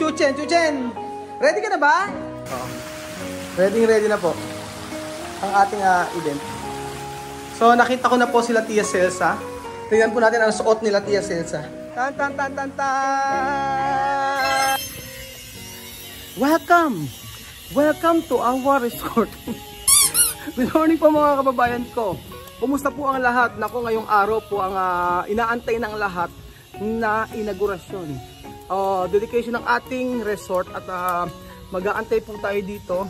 Chuchen. Chuchen, ready ka na ba? Oo. Ready na po ang ating event. So nakita ko na po sila Tia Celsa. Tingnan po natin ang suot nila Tia Celsa. Tan tan tan tan tan. Welcome to our resort. Good morning po mga kababayan ko. Kumusta po ang lahat? Nako, ngayong araw po ang inaantay ng lahat na inaugurasyon. Dedication ng ating resort at mag-aantay po tayo dito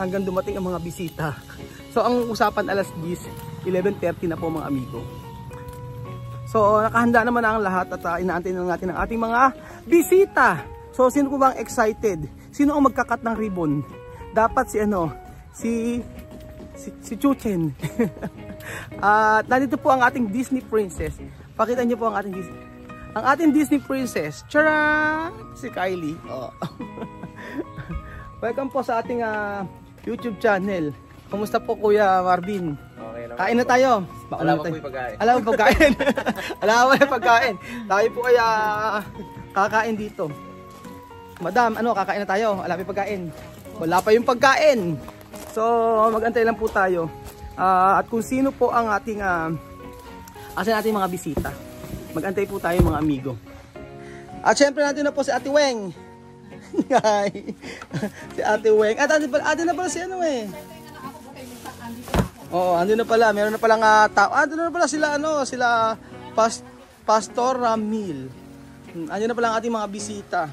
hanggang dumating ang mga bisita. So ang usapan alas 10, 11:30 na po mga amigo. So nakahanda naman ang lahat at inaantay na natin ang ating mga bisita. So sino po bang excited? Sino ang magkakat ng ribbon? Dapat si Chuchen. At nandito po ang ating Disney Princess. Pakita niyo po ang ating Disney Princess. Tcharam! Si Kylie. Welcome po sa ating YouTube channel. Kumusta po Kuya Marvin? Okay lang. Kain na tayo. Alam mo po yung pagkain. Alam mo pagkain. Alam mo yung pagkain. Tayo po ay kakain dito. Madam, kakain na tayo. Alam mo yung pagkain. Wala pa yung pagkain. So, mag-antay lang po tayo. At kung sino po ang ating mga bisita. Mag-antay po tayo mga amigo. At syempre natin na po si Ate Weng. Si Ate Weng. At ate na pala si Oo, andun na pala. Meron na palang tao. Andun na pala sila Pastor Ramil. Andun na pala ang ating mga bisita.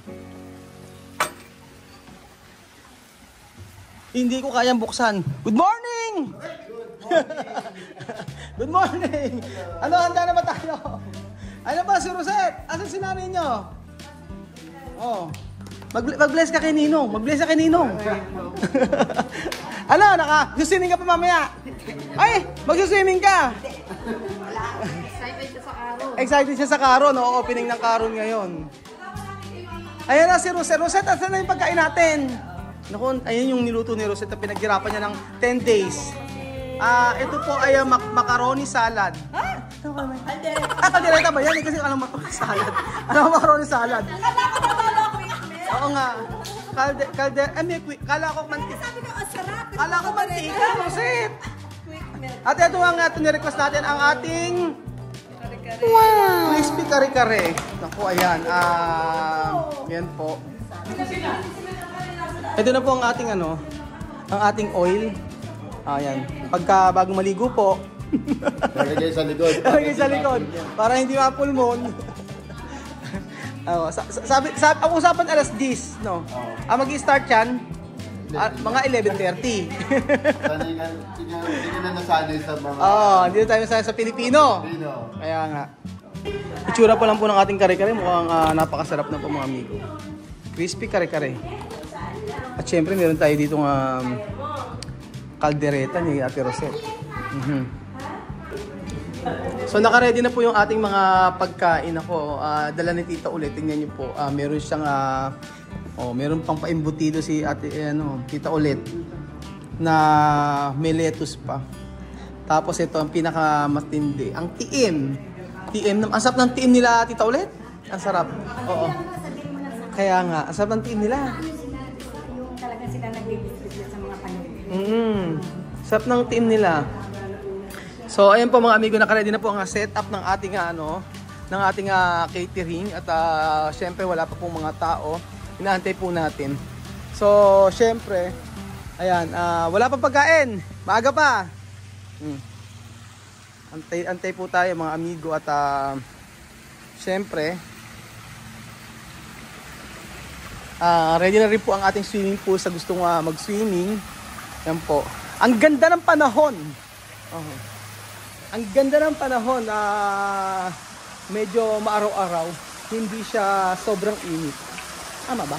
Hindi ko kayang buksan. Good morning! Good morning! Handa na ba tayo? Ano ba si Rosette? Asan si nanay nyo? Mag-bless ka kay Ninong. Mag-bless ka kay Ninong. Suswimming ka pa mamaya? Ay, mag-suswimming ka. Excited siya sa Caron. Excited siya sa Caron. Opening ng Caron ngayon. Ayan na si Rosette. Rosette, asan na yung pagkain natin? Naku, ayan yung niluto ni Rosette na pinaghirapan niya ng 10 days. Ito po ay macaroni salad. Kaldereta ba yan? Kasi alam macaroni salad. Macaroni salad. Oo nga. Kala ko mantika. Sabi ko, sarap. Kala ko mantika, Rosette. At ito ang nirequest natin, ang ating crispy kare-kare. Naku, ayan. Yan po. Ito na po ang ating ang ating oil. Ayan. Pagka bagong maligo po. Nalagay sa likod. Nalagay sa likod. Para hindi mapulmon. Ang usapan alas 10, no? Mag-i-start yan mga 11:30. Hindi na nasanay sa mga... Hindi na tayo nasanay sa Pilipino. Kaya nga. Itsura pa lang po ng ating kare-kare. Mukhang napakasarap na po mga amigo. Crispy kare-kare. At syempre meron tayo dito kaldereta ni Ate Rosette. So naka-ready na po yung ating mga pagkain. Dala ni Tita ulit. Tingnan niyo po. Meron siyang meron pang paimbutido si Ate Tita ulit na may lettuce pa. Tapos ito ang pinakamatindi, ang tiim. Ang sarap ng tiim nila Tita ulit. Ang sarap. Oo. Kaya nga, ang sarap ng tiim nila. Talaga sila nag-distribute sa mga panuwi. Sarap ng team nila. So ayan po mga amigo, naka-ready na po ang setup ng ating ng ating catering at syempre wala pa pong mga tao. Inaantay po natin. So syempre ayan, wala pa pagkain. Maaga pa. Antay po tayo mga amigo at syempre ready na rin po ang ating swimming pool sa gustong mag-swimming. Yan po. Ang ganda ng panahon. Ang ganda ng panahon. Medyo maaraw-araw. Hindi siya sobrang init. Tama ba?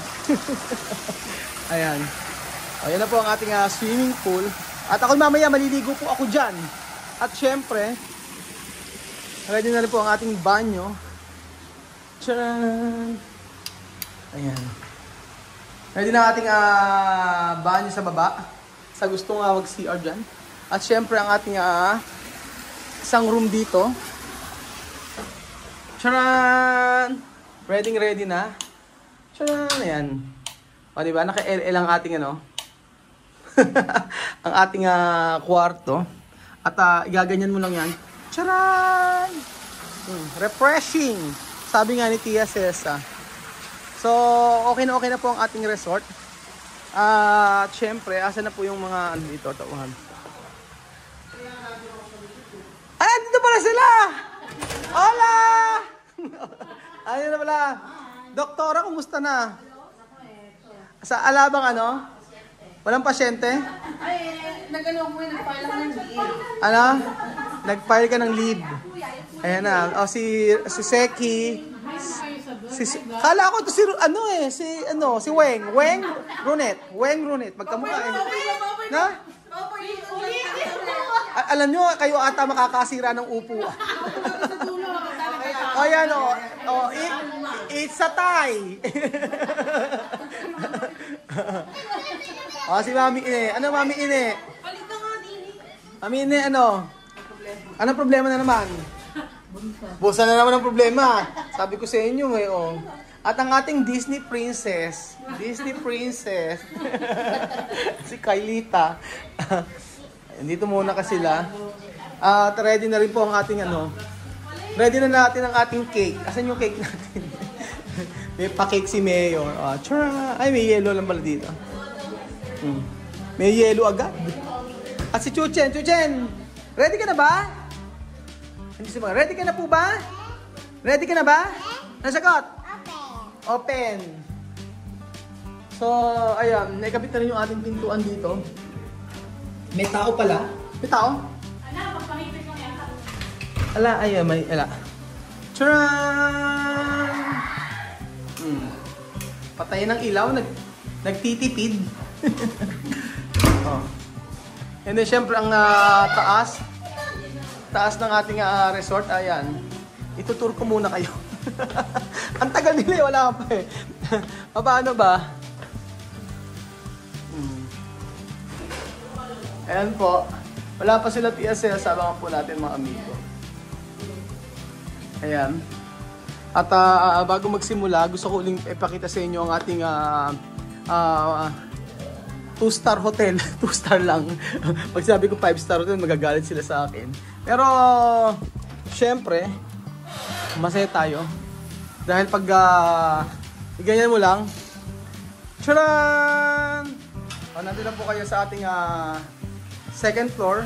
Ayan. Ayan na po ang ating swimming pool. At ako mamaya maliligo po ako dyan. At syempre, ready na rin po ang ating banyo. Tcharan! Ayan. Ready na ating banyo sa baba. Sa gustong mag-CR dyan. At syempre ang ating isang room dito. Tcharan! Ready na. Tadaan! Ayan. O, diba? Naka-LL ang ating ano? ang ating kwarto. At igaganyan mo lang yan. Charan! Refreshing! Sabi nga ni Tia Cesa. So, okay na po ang ating resort. At syempre, asa na po yung mga ano dito, tauhan. Ah, dito pala sila! Hola! Ayun na pala. Doktora, kumusta na? Sa alabang ano? Walang pasyente? Ay, nag-ano mo, nag-file ako ng leave. Ano? Nag-file ka ng leave. Ayan na. O, si Seki. Kala ko to si si Weng Runet magkamukha eh. Na? Alam nyo, kayo ata makakasira ng upo. O yan o. It's a tie. O si Mami Ine. Ano Mami Ine? Mami Ine ano? Anong problema na naman? Busa na naman ang problema. Sabi ko sa inyo eh, oh. At ang ating Disney princess, si Kailita. Dito muna ka sila. At ready na rin po ang ating ano. Ready na natin ang ating cake. Asan yung cake natin? May pa-cake si Mayor. Ay, may yellow lang pala dito. May yellow agad. At si Chuchen, ready ka na ba? Ready ka na po ba? Ready ka na ba? Nasagot? Open. So, ayan. Naikabit na rin yung ating pintuan dito. May tao pala. May tao? Magpangipit lang yan. Ala, ayan. May, ala. Tcharan! Patayin ng ilaw. Nagtitipid. Oh. And then, syempre, ang taas ng ating resort, ayan. Itutur ko muna kayo. Ang tagal nila eh, wala pa eh. Paano ba? Ayan po. Wala pa sila TSL, sabahan po natin mga amigo. Ayan. At bago magsimula, gusto ko uling ipakita sa inyo ang ating 2-star hotel. 2-star lang. Pag sabi ko 5-star hotel, magagalit sila sa akin. Pero, syempre, masaya tayo. Dahil pag ganyan mo lang, tcharan! Nandun lang po kayo sa ating second floor.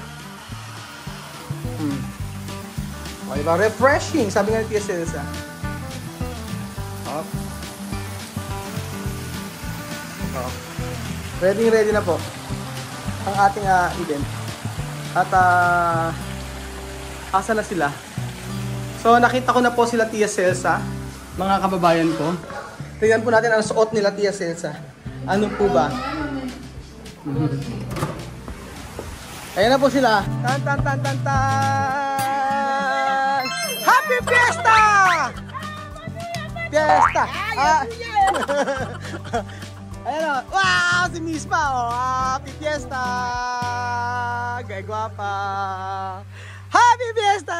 O, diba? Refreshing, sabi nga ni Tia Celsa. Ready na po ang ating event. At asa na sila? So nakita ko na po sila Tia Celsa, mga kababayan ko. Tingnan po natin ang suot nila Tia Celsa. Ano po ba? Ayan na po sila. Tan! Happy Fiesta! Fiesta! Ayan o. Wow! Si Miss pa o. Happy Fiesta! Gay guwapa! Happy Fiesta!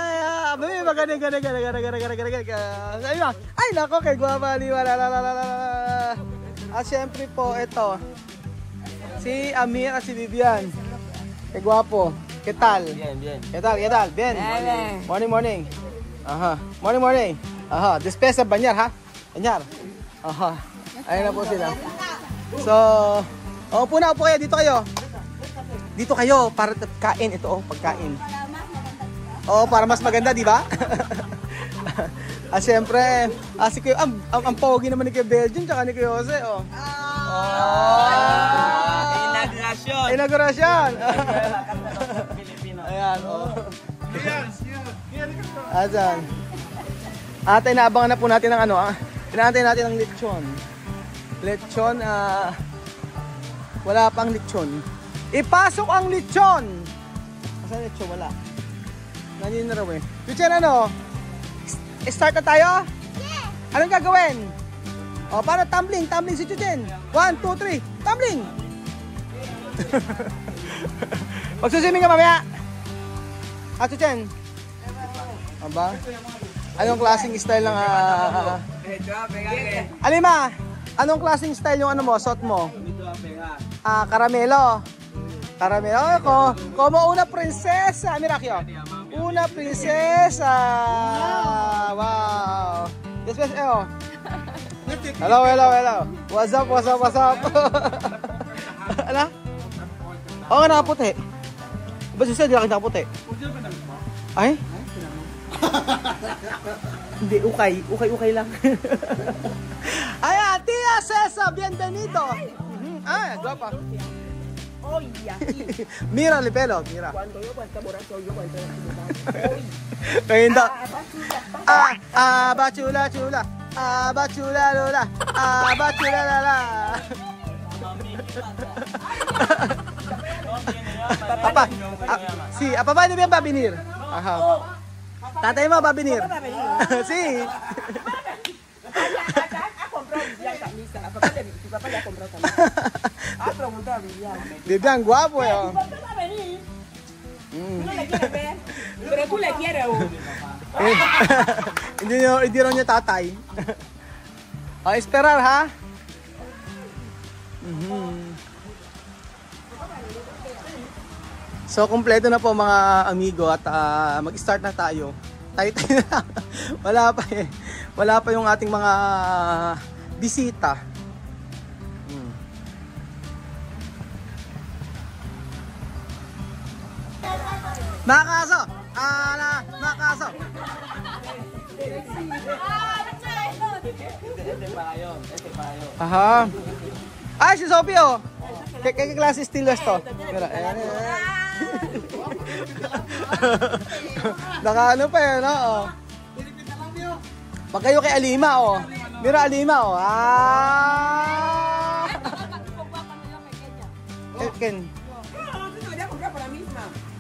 Magaling. Ay nako, kay guwapa. At syempre po, ito. Si Amir at si Vivian. Kay guwapo. ¿Qué tal? Bien. ¿Qué tal? Bien. Morning. Aha. Morning. Aha. Despesa banyar ha? Banyar. Aha. Ayun na po sila. So, upo kayo. Dito kayo para kain. Ito pagkain. Para mas maganda, di ba? Siyempre, si Kuya, ang pogi naman ni Kuya Belgian, tsaka ni Kuya Jose, Inaugurasyon. Ayan, Ayan. At inaabangan na po natin ang inaantay natin ang lechon. Wala pang lechon. Ipasok ang lechon! Saan lechon? Wala. Nandiyan na raw eh. Chuchen, start na tayo? Yeah! Anong gagawin? Para tumbling si Chuchen. 1, 2, 3, tumbling! Magsusiming ka mamaya. Chuchen? Aba? Anong klaseng style ng Alima? Anong klaseng style yung ano mo, suot mo? Caramelo. Caramelo ako. Como una prinsesa. Mira aquí, una prinsesa. Wow. Después, Hello. What's up? Ala? Oo nga, nakaputi. Ba't siya di nakita nakaputi? Ay? Hindi, ukay lang. Ayan, Tia Cesa, bienvenido. Ah, guapa. Mira el pelo, mira. Cuando yo cuento borracho, yo cuento. Kayinda. Bachula chula. Bachula lola. Bachula lala. Papa, si, apa ba niyo ba binir? Aha. Tatay mo ba binir? Si. Papá ya compró también. Preguntó a Vivian. Vivian, guapo eh. ¿Papá va a venir? ¿No le quieres ver? Pero tú le quieres. Hindi raw niya tatay. Esperar ha. So, kumpleto na po mga amigo at mag-start na tayo. Tayo na. Wala pa yung ating mga bisita. Makaso! Makaso! Aha. Ay, si Sophie oh! Kaya klase estilo to? Mira, Naka pa yun, oh. Pag kayo kay Alima, oh. Mira, Alima, oh. Ken.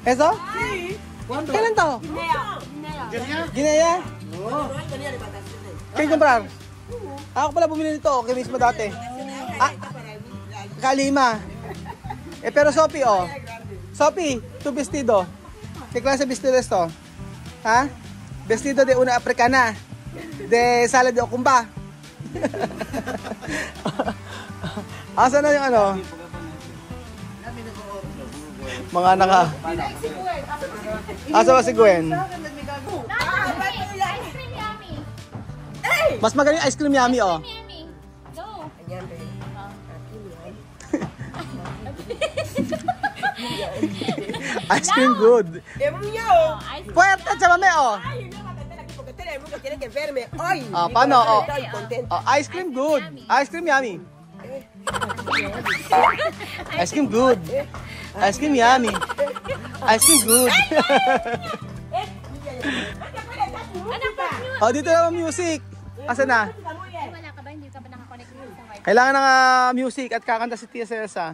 ¿Eso? Sí. ¿Cuándo? ¿Kailan to? Guinea. ¿Quién comprar? Ako pala bumili nito, kay mismo dati. Kalima. Pero Sophie, oh. Sophie, tu vestido. ¿Qué clase de vestido es esto? ¿Ah? Vestido de una africana. De sala de okumba. Asa na yung ano? Mga naka... Asa ba si Gwen? Mas magaling ice cream yummy, oh. Ice cream good. Puerta, chamame, oh. Paano, oh. Ice cream good. Ice cream yummy. Ice cream good. Ice cream yummy. Ice cream good. Oh, dito na ang music. Asa na? Wala ka ba? Hindi ka ba nakakonect sa wifi? Kailangan ng music at kakanta si Tia Cesa.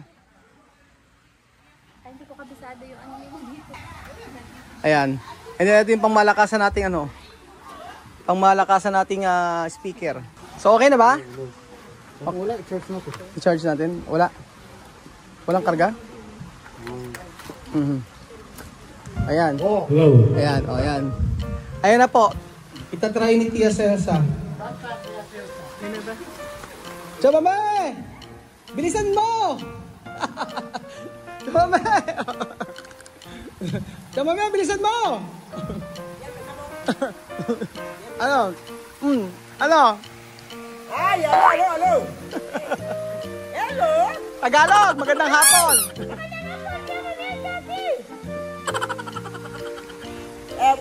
Hindi ko kabisado yung ano mo dito. Ayan. Hindi natin yung pangmalakasan nating ano. Pangmalakasan nating speaker. So okay na ba? Wala, i-charge mo to. I-charge natin? Wala. Walang karga? Ayan. Ayan, oh, ayan. Ayan na po. Itatry ni Tia Cesa. Chamame! Bilisan mo! Chamame! Chamame, bilisan mo! Ano? Ano? Ay, hello. Hello. Tagalog, magandang hapon.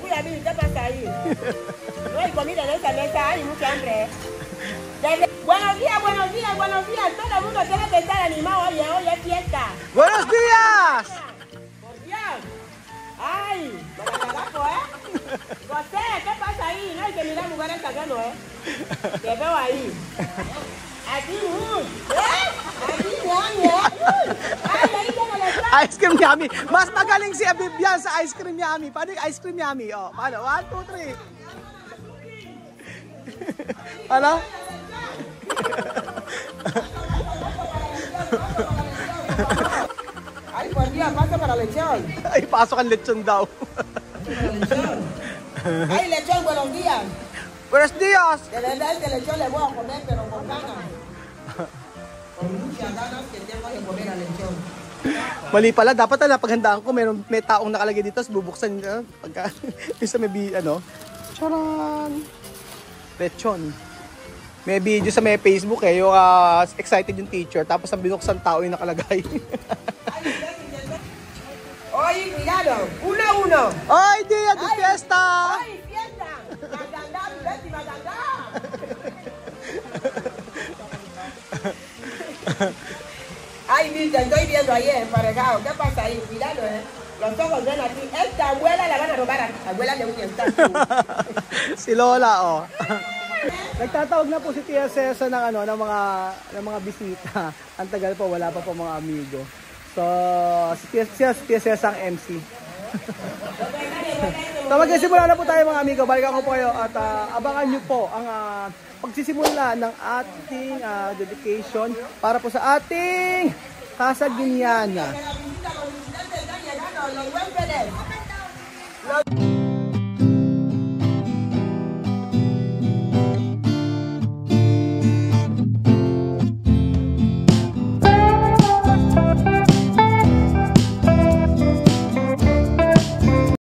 Cuida bien, ¿qué pasa ahí? No hay comida en esa mesa, hay mucha hambre. Buenos días. Todo el mundo tiene que estar animado. Hoy es fiesta. Buenos días. Por Dios. Ay, carajo, José, ¿qué pasa ahí? No hay que mirar lugares sacanos, Te veo ahí. Aquí, Aquí, Ay, ahí tengo la plata. Ice cream yummy. Mas magaling si Vivian sa ice cream yummy. Paano yung ice cream yummy? Oh, paano? 1, 2, 3. Paano? Ay, por Dios, pasa para lechón. Ay, pasok ang lechon daw. Ay, lechón, buenos días. Buenos días. De verdad, este lechón le voy a comer, pero con ganas. Mali pala, dapat na napaghandaan ko, may taong nakalagay dito, tapos bubuksan pagka, isa may charan, lechon. May video sa may Facebook yung excited yung teacher, tapos ang binuksan tao yung nakalagay. Oye, cuidado. 1-1. Ay, dia de fiesta! Ay, fiesta. Maganda, Betty, maganda. Ay, Mirta, estoy viendo ahí emparejado. ¿Qué pasa ahí? Cuidado, Los ojos ven aquí. Esta abuela la van a robar aquí. Abuela de un estatua. Si Lola, oh. Nagtatawag na po si Tia Cesa ng mga bisita. Ang tagal po, wala pa po mga amigo. So, si Tia Cesa ang MC. So, magsisimula na po tayo mga amigo. Balikan ko po kayo at abangan nyo po ang pagsisimula ng ating dedication para po sa ating Casa Guiñana.